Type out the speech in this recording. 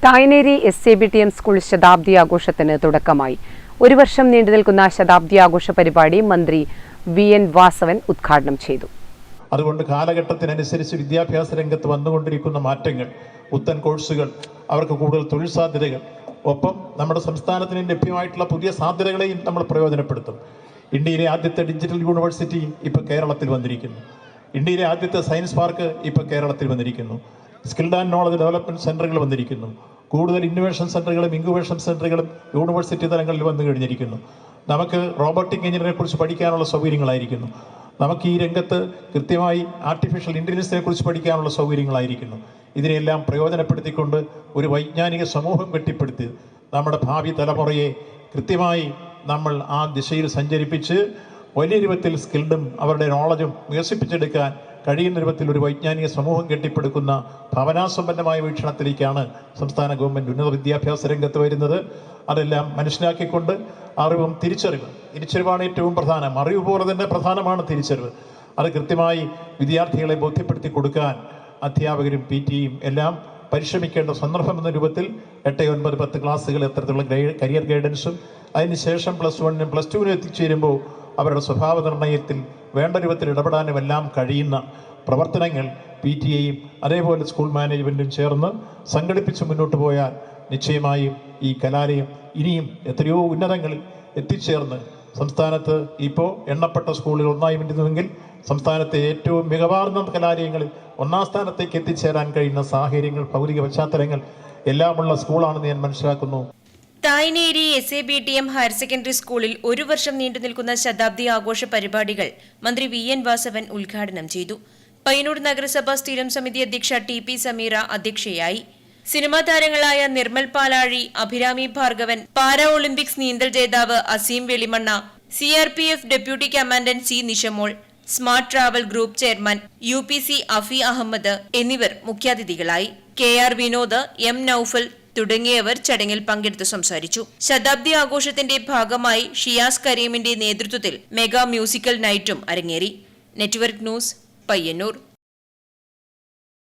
Thayineri SABTM school ശതാബ്ദി ആഘോഷത്തിന് തുടക്കമായി. ഒരു വർഷം നീണ്ടുനിൽക്കുന്ന ശതാബ്ദി ആഘോഷ പരിപാടി മന്ത്രി VN വാസവൻ ഉദ്ഘാടനം ചെയ്തു. അതുകൊണ്ട് കാലഘട്ടത്തിനനുസരിച്ച് വിദ്യാഭ്യാസ രംഗത്ത് വന്നുകൊണ്ടിരിക്കുന്ന മാറ്റങ്ങൾ, പുത്തൻ കോഴ്സുകൾ, അവർക്ക് കൂടുതൽ തൊഴിൽ സാധ്യതകൾ, ഒപ്പം നമ്മുടെ സംസ്ഥാനത്തിന് ലഭ്യമായിട്ടുള്ള പുതിയ സാധ്യതകളെയും നമ്മൾ പ്രയോജനപ്പെടുത്തും. ഇന്ത്യയിലെ ആദ്യത്തെ ഡിജിറ്റൽ യൂണിവേഴ്സിറ്റി ഇപ്പോൾ കേരളത്തിൽ വന്നിരിക്കുന്നു. ഇന്ത്യയിലെ ആദ്യത്തെ സയൻസ് പാർക്ക് ഇപ്പോൾ കേരളത്തിൽ വന്നിരിക്കുന്നു. സ്കിൽഡ് ആൻഡ് നോളജ് ഡെവലപ്മെൻറ്റ് സെൻ്ററുകൾ വന്നിരിക്കുന്നു. കൂടുതൽ ഇന്നോവേഷൻ സെൻ്ററുകളും ഇൻക്യുബേഷൻ സെൻ്ററുകളും യൂണിവേഴ്സിറ്റി തലങ്ങളിൽ വന്നു കഴിഞ്ഞിരിക്കുന്നു. നമുക്ക് റോബോട്ടിക് എഞ്ചിനീയറിനെ കുറിച്ച് പഠിക്കാനുള്ള സൗകര്യങ്ങളായിരിക്കുന്നു. നമുക്ക് ഈ രംഗത്ത് കൃത്യമായി ആർട്ടിഫിഷ്യൽ ഇൻ്റലിജൻസിനെ കുറിച്ച് പഠിക്കാനുള്ള സൗകര്യങ്ങളായിരിക്കുന്നു. ഇതിനെല്ലാം പ്രയോജനപ്പെടുത്തിക്കൊണ്ട് ഒരു വൈജ്ഞാനിക സമൂഹം കെട്ടിപ്പടുത്തി നമ്മുടെ ഭാവി തലമുറയെ കൃത്യമായി നമ്മൾ ആ ദിശയിൽ സഞ്ചരിപ്പിച്ച് വലിയ രൂപത്തിൽ സ്കിൽഡും അവരുടെ നോളജും വികസിപ്പിച്ചെടുക്കാൻ കഴിയുന്ന രൂപത്തിൽ ഒരു വൈജ്ഞാനിക സമൂഹം കെട്ടിപ്പടുക്കുന്ന ഭാവനാസമ്പന്നമായ വീക്ഷണത്തിലേക്കാണ് സംസ്ഥാന ഗവൺമെൻറ് ഉന്നത വിദ്യാഭ്യാസ രംഗത്ത് വരുന്നത്. അതെല്ലാം മനസ്സിലാക്കിക്കൊണ്ട് അറിവും തിരിച്ചറിവാണ് ഏറ്റവും പ്രധാനം. അറിവ് പോലെ തന്നെ പ്രധാനമാണ് തിരിച്ചറിവ്. അത് കൃത്യമായി വിദ്യാർത്ഥികളെ ബോധ്യപ്പെടുത്തി കൊടുക്കാൻ അധ്യാപകരും PT-യും എല്ലാം പരിശ്രമിക്കേണ്ട സന്ദർഭം എന്ന രൂപത്തിൽ 8, 9, 10 ക്ലാസ്സുകൾ എത്തരത്തിലുള്ള കരിയർ ഗൈഡൻസും അതിനുശേഷം +1-നും +2-നും എത്തിച്ചേരുമ്പോൾ അവരുടെ സ്വഭാവ നിർണ്ണയത്തിൽ വേണ്ട രൂപത്തിൽ ഇടപെടാനും എല്ലാം കഴിയുന്ന പ്രവർത്തനങ്ങൾ PT-യും അതേപോലെ സ്കൂൾ മാനേജ്മെൻറ്റും ചേർന്ന് സംഘടിപ്പിച്ച് മുന്നോട്ട് പോയാൽ നിശ്ചയമായും ഈ കലാലയം ഇനിയും എത്രയോ ഉന്നതങ്ങളിൽ എത്തിച്ചേർന്ന് സംസ്ഥാനത്ത് ഇപ്പോൾ എണ്ണപ്പെട്ട സ്കൂളുകൾ ഒന്നായി വരുന്നുവെങ്കിൽ സംസ്ഥാനത്തെ ഏറ്റവും മികവാർന്ന കലാലയങ്ങളിൽ 1-ാം സ്ഥാനത്തേക്ക് എത്തിച്ചേരാൻ കഴിയുന്ന സാഹചര്യങ്ങൾ, ഭൗതിക പശ്ചാത്തലങ്ങൾ എല്ലാമുള്ള സ്കൂളാണെന്ന് ഞാൻ മനസ്സിലാക്കുന്നു. തായ്നേരി SABTM ഹയർ സെക്കൻഡറി സ്കൂളിൽ ഒരു വർഷം നീണ്ടുനിൽക്കുന്ന ശതാബ്ദി ആഘോഷ പരിപാടികൾ മന്ത്രി VN വാസവൻ ഉദ്ഘാടനം ചെയ്തു. പയ്യന്നൂർ നഗരസഭ സ്ഥിരം സമിതി അധ്യക്ഷ TP സമീറ അധ്യക്ഷയായി. സിനിമാ താരങ്ങളായ നിർമ്മൽ പാലാഴി, അഭിരാമി ഭാർഗവൻ, പാരാ ഒളിമ്പിക്സ് നീന്തൽ ജേതാവ് Asim Velimanna, CRPF deputy commandant C Nishamol, smart travel group chairman UPC Afi Ahmed എന്നിവർ മുഖ്യാതിഥികളായി. KR വിനോദ്, M നൌഫൽ തുടങ്ങിയവർ ചടങ്ങിൽ പങ്കെടുത്ത് സംസാരിച്ചു. ശതാബ്ദി ആഘോഷത്തിന്റെ ഭാഗമായി ഷിയാസ് കരീമിന്റെ നേതൃത്വത്തിൽ മെഗാ മ്യൂസിക്കൽ നൈറ്റും അരങ്ങേറി. Network news, Payyanur.